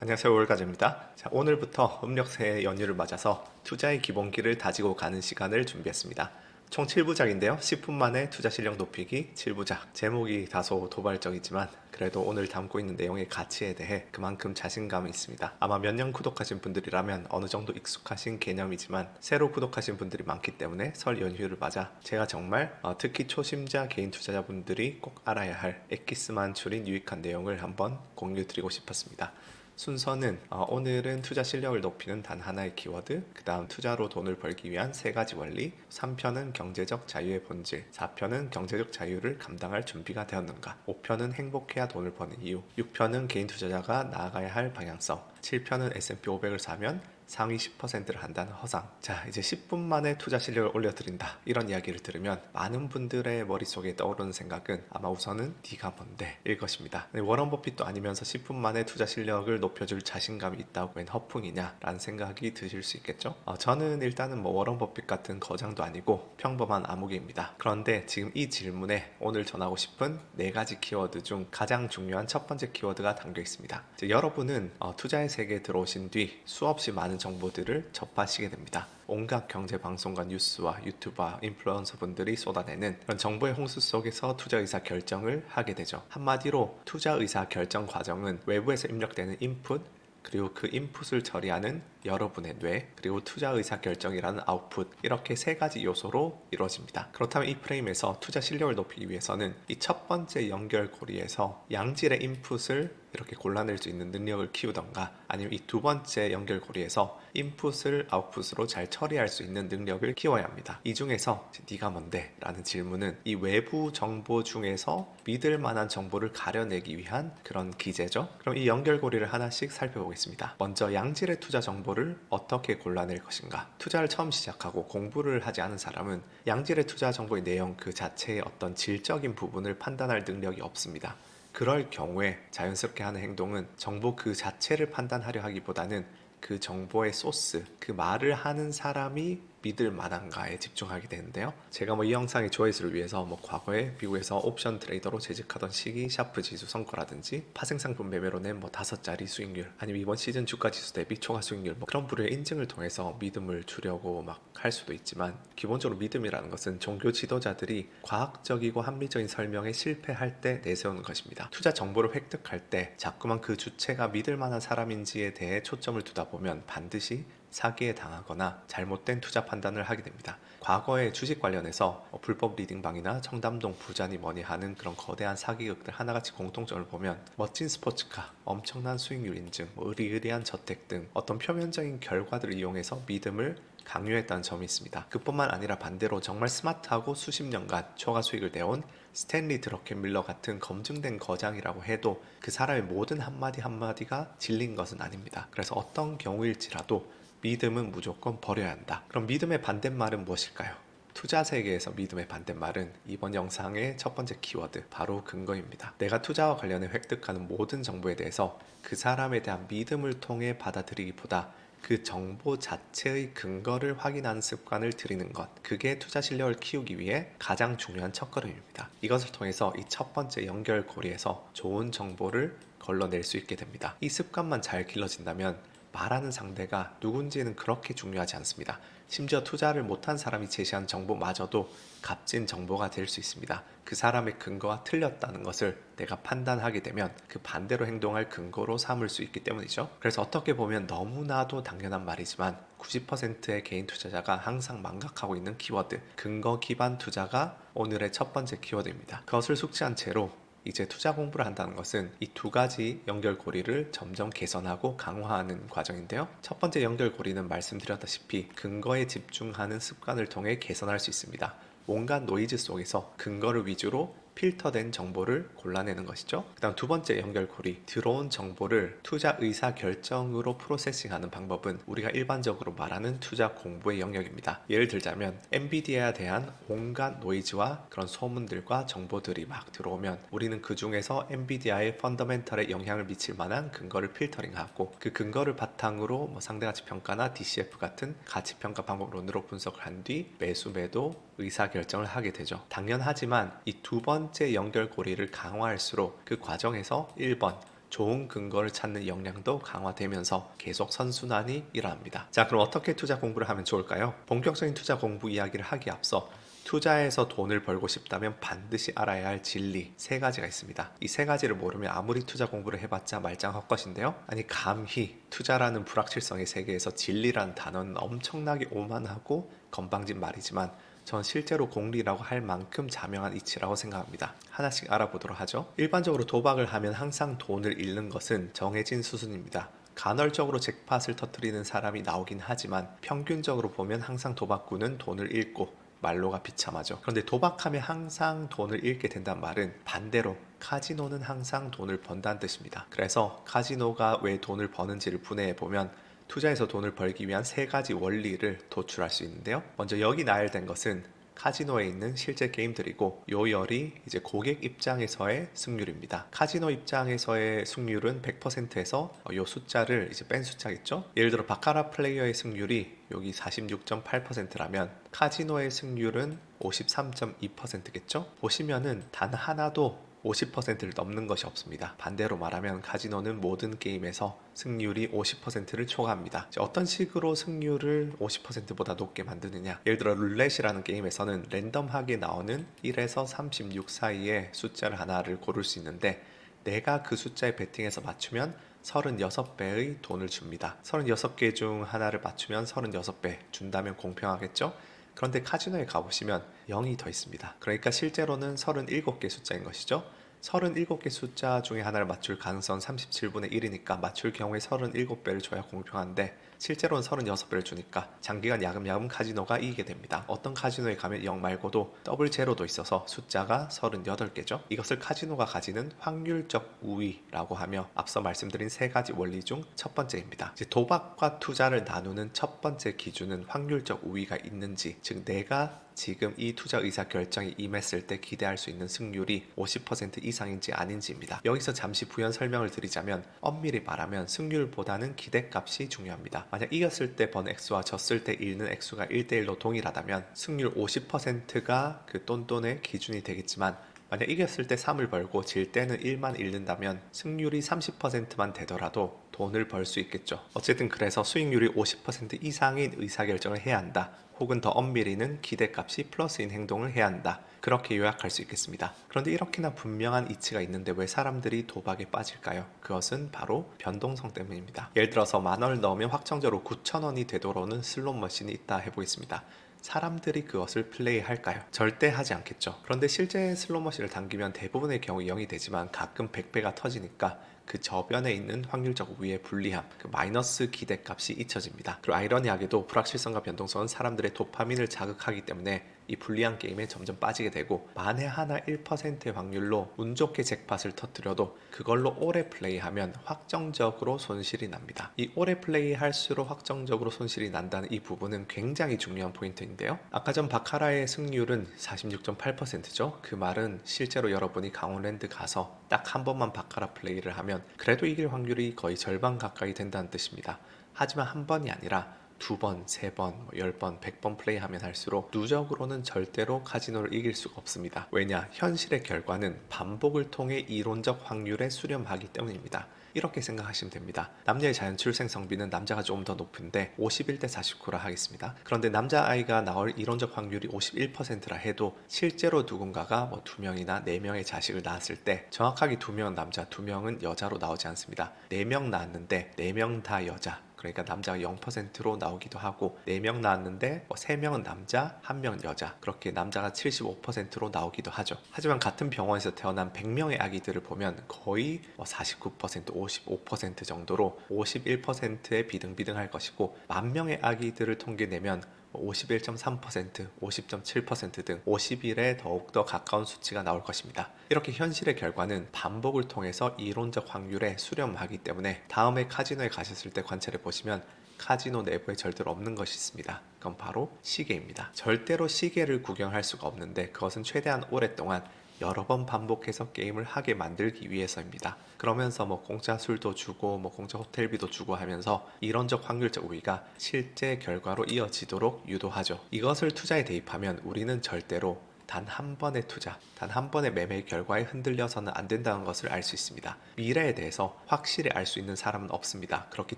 안녕하세요, 올가즈입니다. 자, 오늘부터 음력새해 연휴를 맞아서 투자의 기본기를 다지고 가는 시간을 준비했습니다. 총 7부작인데요. 10분 만에 투자 실력 높이기 7부작. 제목이 다소 도발적이지만 그래도 오늘 담고 있는 내용의 가치에 대해 그만큼 자신감이 있습니다. 아마 몇 년 구독하신 분들이라면 어느 정도 익숙하신 개념이지만 새로 구독하신 분들이 많기 때문에 설 연휴를 맞아 제가 정말 특히 초심자 개인 투자자분들이 꼭 알아야 할 엑기스만 줄인 유익한 내용을 한번 공유 드리고 싶었습니다. 순서는 오늘은 투자 실력을 높이는 단 하나의 키워드, 그 다음 투자로 돈을 벌기 위한 3가지 원리, 3편은 경제적 자유의 본질, 4편은 경제적 자유를 감당할 준비가 되었는가, 5편은 행복해야 돈을 버는 이유, 6편은 개인 투자자가 나아가야 할 방향성, 7편은 S&P 500을 사면 상위 10%를 한다는 허상. 자, 이제 10분 만에 투자 실력을 올려드린다, 이런 이야기를 들으면 많은 분들의 머릿속에 떠오르는 생각은 아마 우선은 네가 뭔데 일 것입니다. 워런 버핏도 아니면서 10분 만에 투자 실력을 높여줄 자신감이 있다고 웬 허풍이냐 라는 생각이 드실 수 있겠죠. 저는 일단은 워런 버핏 같은 거장도 아니고 평범한 아무개입니다. 그런데 지금 이 질문에 오늘 전하고 싶은 4가지 키워드 중 가장 중요한 첫 번째 키워드가 담겨 있습니다. 여러분은 투자의 세계에 들어오신 뒤 수없이 많은 정보들을 접하시게 됩니다. 온갖 경제 방송과 뉴스와 유튜버, 인플루언서 분들이 쏟아내는 그런 정보의 홍수 속에서 투자 의사 결정을 하게 되죠. 한마디로 투자 의사 결정 과정은 외부에서 입력되는 인풋, 그리고 그 인풋을 처리하는 여러분의 뇌, 그리고 투자 의사 결정이라는 아웃풋, 이렇게 3가지 요소로 이루어집니다. 그렇다면 이 프레임에서 투자 실력을 높이기 위해서는 이 첫 번째 연결고리에서 양질의 인풋을 이렇게 골라낼 수 있는 능력을 키우던가, 아니면 이 두 번째 연결고리에서 인풋을 아웃풋으로 잘 처리할 수 있는 능력을 키워야 합니다. 이 중에서 네가 뭔데? 라는 질문은 이 외부 정보 중에서 믿을 만한 정보를 가려내기 위한 그런 기제죠. 그럼 이 연결고리를 하나씩 살펴보겠습니다. 먼저 양질의 투자 정보를 어떻게 골라낼 것인가. 투자를 처음 시작하고 공부를 하지 않은 사람은 양질의 투자 정보의 내용 그 자체의 어떤 질적인 부분을 판단할 능력이 없습니다. 그럴 경우에 자연스럽게 하는 행동은 정보 그 자체를 판단하려 하기보다는 그 정보의 소스, 그 말을 하는 사람이 믿을 만한가에 집중하게 되는데요. 제가 이 영상의 조회수를 위해서 과거에 미국에서 옵션 트레이더로 재직하던 시기 샤프 지수 성과라든지 파생상품 매매로 낸 5자리 수익률, 아니면 이번 시즌 주가 지수 대비 초과 수익률, 그런 부류의 인증을 통해서 믿음을 주려고 할 수도 있지만, 기본적으로 믿음이라는 것은 종교 지도자들이 과학적이고 합리적인 설명에 실패할 때 내세우는 것입니다. 투자 정보를 획득할 때 자꾸만 그 주체가 믿을 만한 사람인지에 대해 초점을 두다 보면 반드시 사기에 당하거나 잘못된 투자 판단을 하게 됩니다. 과거에 주식 관련해서 불법 리딩방이나 청담동 부자니 뭐니 하는 그런 거대한 사기극들 하나같이 공통점을 보면 멋진 스포츠카, 엄청난 수익률 인증, 의리의리한 저택 등 어떤 표면적인 결과들을 이용해서 믿음을 강요했다는 점이 있습니다. 그뿐만 아니라 반대로 정말 스마트하고 수십 년간 초과 수익을 내온 스탠리 드러켄밀러 같은 검증된 거장이라고 해도 그 사람의 모든 한마디 한마디가 진린 것은 아닙니다. 그래서 어떤 경우일지라도 믿음은 무조건 버려야 한다. 그럼 믿음의 반대말은 무엇일까요? 투자 세계에서 믿음의 반대말은 이번 영상의 첫 번째 키워드, 바로 근거입니다. 내가 투자와 관련해 획득하는 모든 정보에 대해서 그 사람에 대한 믿음을 통해 받아들이기보다 그 정보 자체의 근거를 확인하는 습관을 들이는 것, 그게 투자 실력을 키우기 위해 가장 중요한 첫걸음입니다. 이것을 통해서 이 첫 번째 연결고리에서 좋은 정보를 걸러낼 수 있게 됩니다. 이 습관만 잘 길러진다면 말하는 상대가 누군지는 그렇게 중요하지 않습니다. 심지어 투자를 못한 사람이 제시한 정보마저도 값진 정보가 될 수 있습니다. 그 사람의 근거가 틀렸다는 것을 내가 판단하게 되면 그 반대로 행동할 근거로 삼을 수 있기 때문이죠. 그래서 어떻게 보면 너무나도 당연한 말이지만 90%의 개인 투자자가 항상 망각하고 있는 키워드, 근거 기반 투자가 오늘의 첫 번째 키워드입니다. 그것을 숙지한 채로 이제 투자 공부를 한다는 것은 이 2가지 연결고리를 점점 개선하고 강화하는 과정인데요. 첫 번째 연결고리는 말씀드렸다시피 근거에 집중하는 습관을 통해 개선할 수 있습니다. 온갖 노이즈 속에서 근거를 위주로 필터된 정보를 골라내는 것이죠. 그 다음 두 번째 연결고리, 들어온 정보를 투자 의사 결정으로 프로세싱하는 방법은 우리가 일반적으로 말하는 투자 공부의 영역입니다. 예를 들자면 엔비디아에 대한 온갖 노이즈와 그런 소문들과 정보들이 막 들어오면 우리는 그 중에서 엔비디아의 펀더멘털에 영향을 미칠 만한 근거를 필터링하고, 그 근거를 바탕으로 상대가치평가나 DCF 같은 가치평가 방법론으로 분석을 한 뒤 매수 매도 의사결정을 하게 되죠. 당연하지만 이 두 번째 연결고리를 강화할수록 그 과정에서 1번 좋은 근거를 찾는 역량도 강화되면서 계속 선순환이 일어납니다. 자, 그럼 어떻게 투자 공부를 하면 좋을까요? 본격적인 투자 공부 이야기를 하기에 앞서 투자에서 돈을 벌고 싶다면 반드시 알아야 할 진리 세 가지가 있습니다. 이 세 가지를 모르면 아무리 투자 공부를 해봤자 말짱 헛것인데요. 아니 감히 투자라는 불확실성의 세계에서 진리라는 단어는 엄청나게 오만하고 건방진 말이지만 전 실제로 공리라고 할 만큼 자명한 이치라고 생각합니다. 하나씩 알아보도록 하죠. 일반적으로 도박을 하면 항상 돈을 잃는 것은 정해진 수순입니다. 간헐적으로 잭팟을 터뜨리는 사람이 나오긴 하지만 평균적으로 보면 항상 도박꾼은 돈을 잃고 말로가 비참하죠. 그런데 도박하면 항상 돈을 잃게 된다는 말은 반대로 카지노는 항상 돈을 번다는 뜻입니다. 그래서 카지노가 왜 돈을 버는지를 분해해 보면 투자에서 돈을 벌기 위한 세 가지 원리를 도출할 수 있는데요. 먼저 여기 나열된 것은 카지노에 있는 실제 게임들이고 요 열이 이제 고객 입장에서의 승률입니다. 카지노 입장에서의 승률은 100%에서 요 숫자를 이제 뺀 숫자겠죠. 예를 들어 바카라 플레이어의 승률이 여기 46.8%라면 카지노의 승률은 53.2%겠죠. 보시면은 단 하나도 50%를 넘는 것이 없습니다. 반대로 말하면 카지노는 모든 게임에서 승률이 50%를 초과합니다. 어떤 식으로 승률을 50%보다 높게 만드느냐, 예를 들어 룰렛이라는 게임에서는 랜덤하게 나오는 1에서 36 사이의 숫자를 하나를 고를 수 있는데 내가 그 숫자에 베팅해서 맞추면 36배의 돈을 줍니다. 36개 중 하나를 맞추면 36배 준다면 공평하겠죠? 그런데 카지노에 가보시면 0이 더 있습니다. 그러니까 실제로는 37개 숫자인 것이죠. 37개 숫자 중에 하나를 맞출 가능성은 37분의 1이니까 맞출 경우에 37배를 줘야 공평한데 실제로는 36배를 주니까 장기간 야금야금 카지노가 이기게 됩니다. 어떤 카지노에 가면 0 말고도 더블 제로도 있어서 숫자가 38개죠. 이것을 카지노가 가지는 확률적 우위라고 하며 앞서 말씀드린 세 가지 원리 중 첫 번째입니다. 이제 도박과 투자를 나누는 첫 번째 기준은 확률적 우위가 있는지, 즉 내가 지금 이 투자 의사 결정이 임했을 때 기대할 수 있는 승률이 50% 이상인지 아닌지입니다. 여기서 잠시 부연 설명을 드리자면 엄밀히 말하면 승률보다는 기대값이 중요합니다. 만약 이겼을 때 번 액수와 졌을 때 잃는 액수가 1대1로 동일하다면 승률 50%가 그 똔똔의 기준이 되겠지만 만약 이겼을 때 3을 벌고 질 때는 1만 잃는다면 승률이 30%만 되더라도 돈을 벌 수 있겠죠. 어쨌든 그래서 수익률이 50% 이상인 의사결정을 해야 한다. 혹은 더 엄밀히는 기대값이 플러스인 행동을 해야 한다. 그렇게 요약할 수 있겠습니다. 그런데 이렇게나 분명한 이치가 있는데 왜 사람들이 도박에 빠질까요? 그것은 바로 변동성 때문입니다. 예를 들어서 10,000원을 넣으면 확정적으로 9,000원이 되도록는 슬롯 머신이 있다 해보겠습니다. 사람들이 그것을 플레이할까요? 절대 하지 않겠죠. 그런데 실제 슬롯머신을 당기면 대부분의 경우 0이 되지만 가끔 100배가 터지니까 그 저변에 있는 확률적 우위의 불리함, 그 마이너스 기대값이 잊혀집니다. 그리고 아이러니하게도 불확실성과 변동성은 사람들의 도파민을 자극하기 때문에 이 불리한 게임에 점점 빠지게 되고 만에 하나 1%의 확률로 운 좋게 잭팟을 터뜨려도 그걸로 오래 플레이하면 확정적으로 손실이 납니다. 이 오래 플레이할수록 확정적으로 손실이 난다는 이 부분은 굉장히 중요한 포인트인데요. 아까 전 바카라의 승률은 46.8%죠. 그 말은 실제로 여러분이 강원랜드 가서 딱 한 번만 바카라 플레이를 하면 그래도 이길 확률이 거의 절반 가까이 된다는 뜻입니다. 하지만 한 번이 아니라 2번, 3번, 10번, 100번 플레이하면 할수록 누적으로는 절대로 카지노를 이길 수가 없습니다. 왜냐? 현실의 결과는 반복을 통해 이론적 확률에 수렴하기 때문입니다. 이렇게 생각하시면 됩니다. 남녀의 자연 출생 성비는 남자가 조금 더 높은데 51대 49라 하겠습니다. 그런데 남자아이가 나올 이론적 확률이 51%라 해도 실제로 누군가가 뭐 2명이나 4명의 자식을 낳았을 때 정확하게 2명은 남자, 2명은 여자로 나오지 않습니다. 4명 낳았는데 4명 다 여자, 그러니까 남자가 0%로 나오기도 하고 4명 나왔는데 3명은 남자, 1명은 여자, 그렇게 남자가 75%로 나오기도 하죠. 하지만 같은 병원에서 태어난 100명의 아기들을 보면 거의 49%, 55% 정도로 51%에 비등비등할 것이고 10,000명의 아기들을 통계내면 51.3%, 50.7% 등 50일에 더욱더 가까운 수치가 나올 것입니다. 이렇게 현실의 결과는 반복을 통해서 이론적 확률에 수렴하기 때문에 다음에 카지노에 가셨을 때 관찰해 보시면 카지노 내부에 절대로 없는 것이 있습니다. 그건 바로 시계입니다. 절대로 시계를 구경할 수가 없는데 그것은 최대한 오랫동안 여러 번 반복해서 게임을 하게 만들기 위해서입니다. 그러면서 공짜 술도 주고 공짜 호텔비도 주고 하면서 이론적 확률적 우위가 실제 결과로 이어지도록 유도하죠. 이것을 투자에 대입하면 우리는 절대로 단 한 번의 투자, 단 한 번의 매매 결과에 흔들려서는 안 된다는 것을 알 수 있습니다. 미래에 대해서 확실히 알 수 있는 사람은 없습니다. 그렇기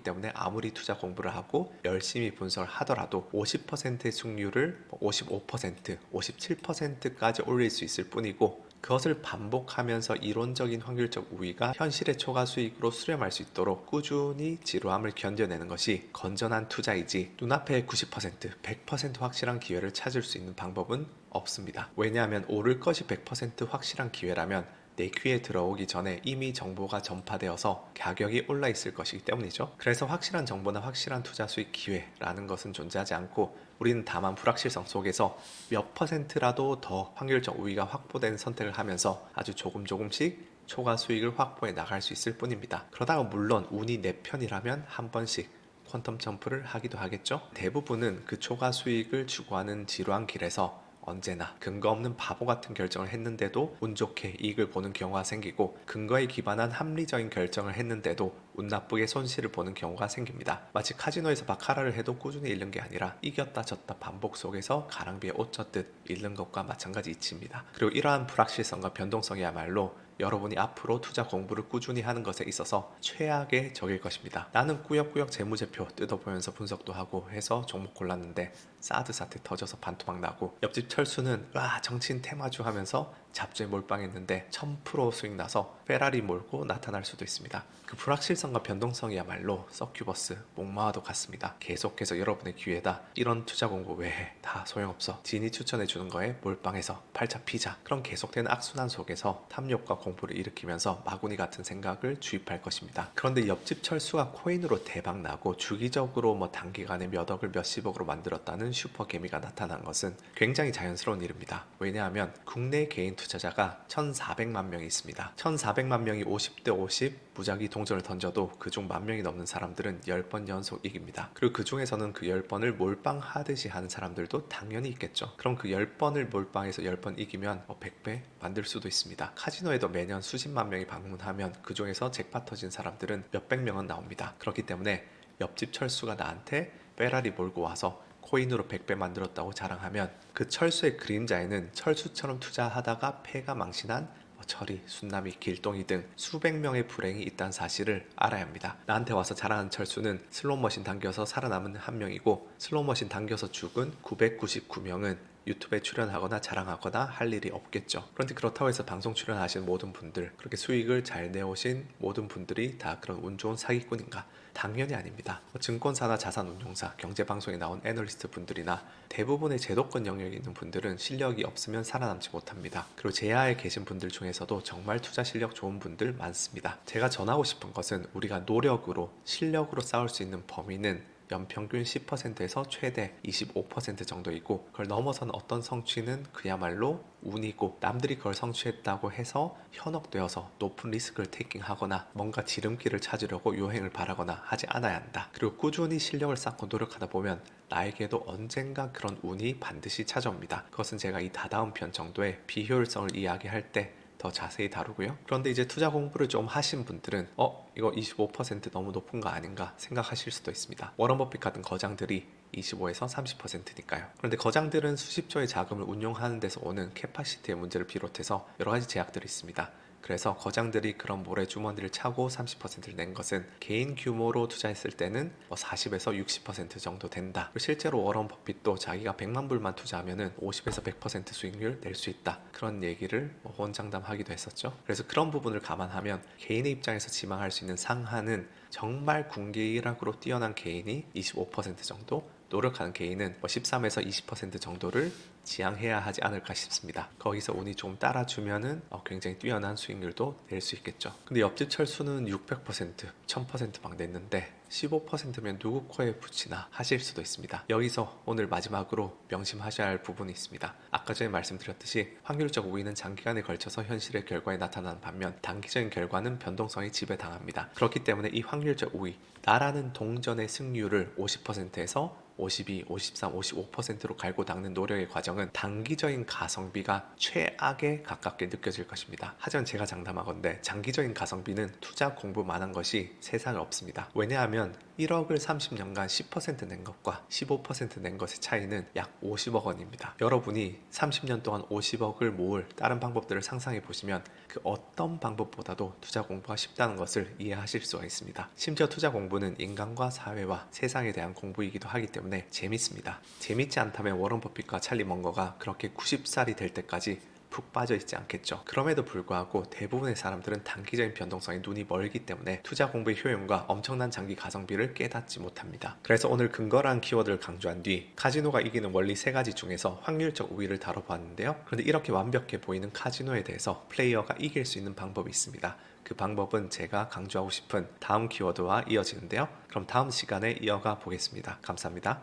때문에 아무리 투자 공부를 하고 열심히 분석을 하더라도 50%의 승률을 55%, 57%까지 올릴 수 있을 뿐이고, 그것을 반복하면서 이론적인 확률적 우위가 현실의 초과 수익으로 수렴할 수 있도록 꾸준히 지루함을 견뎌내는 것이 건전한 투자이지, 눈앞에 90%, 100% 확실한 기회를 찾을 수 있는 방법은 없습니다. 왜냐하면 오를 것이 100% 확실한 기회라면 내 귀에 들어오기 전에 이미 정보가 전파되어서 가격이 올라 있을 것이기 때문이죠. 그래서 확실한 정보나 확실한 투자 수익 기회라는 것은 존재하지 않고, 우리는 다만 불확실성 속에서 몇 %라도 더 확률적 우위가 확보된 선택을 하면서 아주 조금씩 초과 수익을 확보해 나갈 수 있을 뿐입니다. 그러다가 물론 운이 내 편이라면 한 번씩 퀀텀 점프를 하기도 하겠죠. 대부분은 그 초과 수익을 추구하는 지루한 길에서 언제나 근거 없는 바보 같은 결정을 했는데도 운 좋게 이익을 보는 경우가 생기고, 근거에 기반한 합리적인 결정을 했는데도 운 나쁘게 손실을 보는 경우가 생깁니다. 마치 카지노에서 바카라를 해도 꾸준히 잃는 게 아니라 이겼다 졌다 반복 속에서 가랑비에 옷 젖듯 잃는 것과 마찬가지 이치입니다. 그리고 이러한 불확실성과 변동성이야말로 여러분이 앞으로 투자 공부를 꾸준히 하는 것에 있어서 최악의 적일 것입니다. 나는 꾸역꾸역 재무제표 뜯어보면서 분석도 하고 해서 종목 골랐는데 사드 사태 터져서 반토막 나고, 옆집 철수는 와 정치인 테마주 하면서 잡주에 몰빵했는데 1000% 수익 나서 페라리 몰고 나타날 수도 있습니다. 그 불확실성과 변동성이야말로 서큐버스, 목마와도 같습니다. 계속해서 여러분의 기회다. 이런 투자 공부 왜 다 소용없어. 진이 추천해주는 거에 몰빵해서 팔자 피자. 그런 계속되는 악순환 속에서 탐욕과 공부를 일으키면서 마구니 같은 생각을 주입할 것입니다. 그런데 옆집 철수가 코인으로 대박 나고 주기적으로 단기간에 몇 억을 몇십억으로 만들었다는 슈퍼 개미가 나타난 것은 굉장히 자연스러운 일입니다. 왜냐하면 국내 개인 투자자가 1400만 명이 있습니다. 1400만 명이 50대 50 무작위 동전을 던져도 그중 10,000명이 넘는 사람들은 10번 연속 이깁니다. 그리고 그 중에서는 그 10번을 몰빵하듯이 하는 사람들도 당연히 있겠죠. 그럼 그 10번을 몰빵해서 10번 이기면 100배 만들 수도 있습니다. 카지노에도 매년 수십만 명이 방문하면 그 중에서 잭팟 터진 사람들은 몇백 명은 나옵니다. 그렇기 때문에 옆집 철수가 나한테 페라리 몰고 와서 코인으로 100배 만들었다고 자랑하면 그 철수의 그림자에는 철수처럼 투자하다가 패가 망신한 철이, 순남이, 길동이 등 수백 명의 불행이 있다는 사실을 알아야 합니다. 나한테 와서 자랑하는 철수는 슬롯머신 당겨서 살아남은 한 명이고, 슬롯머신 당겨서 죽은 999명은 유튜브에 출연하거나 자랑하거나 할 일이 없겠죠. 그런데 그렇다고 해서 방송 출연하신 모든 분들, 그렇게 수익을 잘 내오신 모든 분들이 다 그런 운 좋은 사기꾼인가? 당연히 아닙니다. 증권사나 자산운용사, 경제방송에 나온 애널리스트 분들이나 대부분의 제도권 영역에 있는 분들은 실력이 없으면 살아남지 못합니다. 그리고 제야에 계신 분들 중에서도 정말 투자 실력 좋은 분들 많습니다. 제가 전하고 싶은 것은 우리가 노력으로, 실력으로 싸울 수 있는 범위는 연평균 10%에서 최대 25% 정도이고, 그걸 넘어서는 어떤 성취는 그야말로 운이고, 남들이 그걸 성취했다고 해서 현혹되어서 높은 리스크를 테이킹하거나 뭔가 지름길을 찾으려고 요행을 바라거나 하지 않아야 한다. 그리고 꾸준히 실력을 쌓고 노력하다 보면 나에게도 언젠가 그런 운이 반드시 찾아옵니다. 그것은 제가 이 다다음 편 정도의 비효율성을 이야기할 때 더 자세히 다루고요. 그런데 이제 투자 공부를 좀 하신 분들은 이거 25% 너무 높은 거 아닌가 생각하실 수도 있습니다. 워런 버핏 같은 거장들이 25에서 30%니까요. 그런데 거장들은 수십조의 자금을 운용하는 데서 오는 캐파시티의 문제를 비롯해서 여러 가지 제약들이 있습니다. 그래서 거장들이 그런 모래주머니를 차고 30%를 낸 것은 개인 규모로 투자했을 때는 40에서 60% 정도 된다. 실제로 워런 버핏도 자기가 100만 불만 투자하면 50에서 100% 수익률 낼 수 있다. 그런 얘기를 호언장담하기도 했었죠. 그래서 그런 부분을 감안하면 개인의 입장에서 지망할 수 있는 상한은 정말 군기일학으로 뛰어난 개인이 25% 정도, 노력하는 개인은 13에서 20% 정도를 지향해야 하지 않을까 싶습니다. 거기서 운이 좀 따라주면은 굉장히 뛰어난 수익률도 낼 수 있겠죠. 근데 옆집 철수는 600%, 1000% 막 냈는데 15%면 누구 코에 붙이나 하실 수도 있습니다. 여기서 오늘 마지막으로 명심하셔야 할 부분이 있습니다. 아까 전에 말씀드렸듯이 확률적 우위는 장기간에 걸쳐서 현실의 결과에 나타나는 반면 단기적인 결과는 변동성에 지배당합니다. 그렇기 때문에 이 확률적 우위, 나라는 동전의 승률을 50%에서 52, 53, 55%로 갈고 닦는 노력의 과정은 과정은 단기적인 가성비가 최악에 가깝게 느껴질 것입니다. 하지만 제가 장담하건대 장기적인 가성비는 투자 공부만한 것이 세상에 없습니다. 왜냐하면 1억을 30년간 10%낸 것과 15%낸 것의 차이는 약 50억 원입니다. 여러분이 30년 동안 50억을 모을 다른 방법들을 상상해 보시면 그 어떤 방법보다도 투자 공부가 쉽다는 것을 이해하실 수가 있습니다. 심지어 투자 공부는 인간과 사회와 세상에 대한 공부이기도 하기 때문에 재밌습니다. 재밌지 않다면 워런 버핏과 찰리 먼거가 그렇게 90살이 될 때까지 푹 빠져 있지 않겠죠. 그럼에도 불구하고 대부분의 사람들은 단기적인 변동성에 눈이 멀기 때문에 투자 공부의 효용과 엄청난 장기 가성비를 깨닫지 못합니다. 그래서 오늘 근거라는 키워드를 강조한 뒤 카지노가 이기는 원리 3가지 중에서 확률적 우위를 다뤄보았는데요. 그런데 이렇게 완벽해 보이는 카지노에 대해서 플레이어가 이길 수 있는 방법이 있습니다. 그 방법은 제가 강조하고 싶은 다음 키워드와 이어지는데요. 그럼 다음 시간에 이어가 보겠습니다. 감사합니다.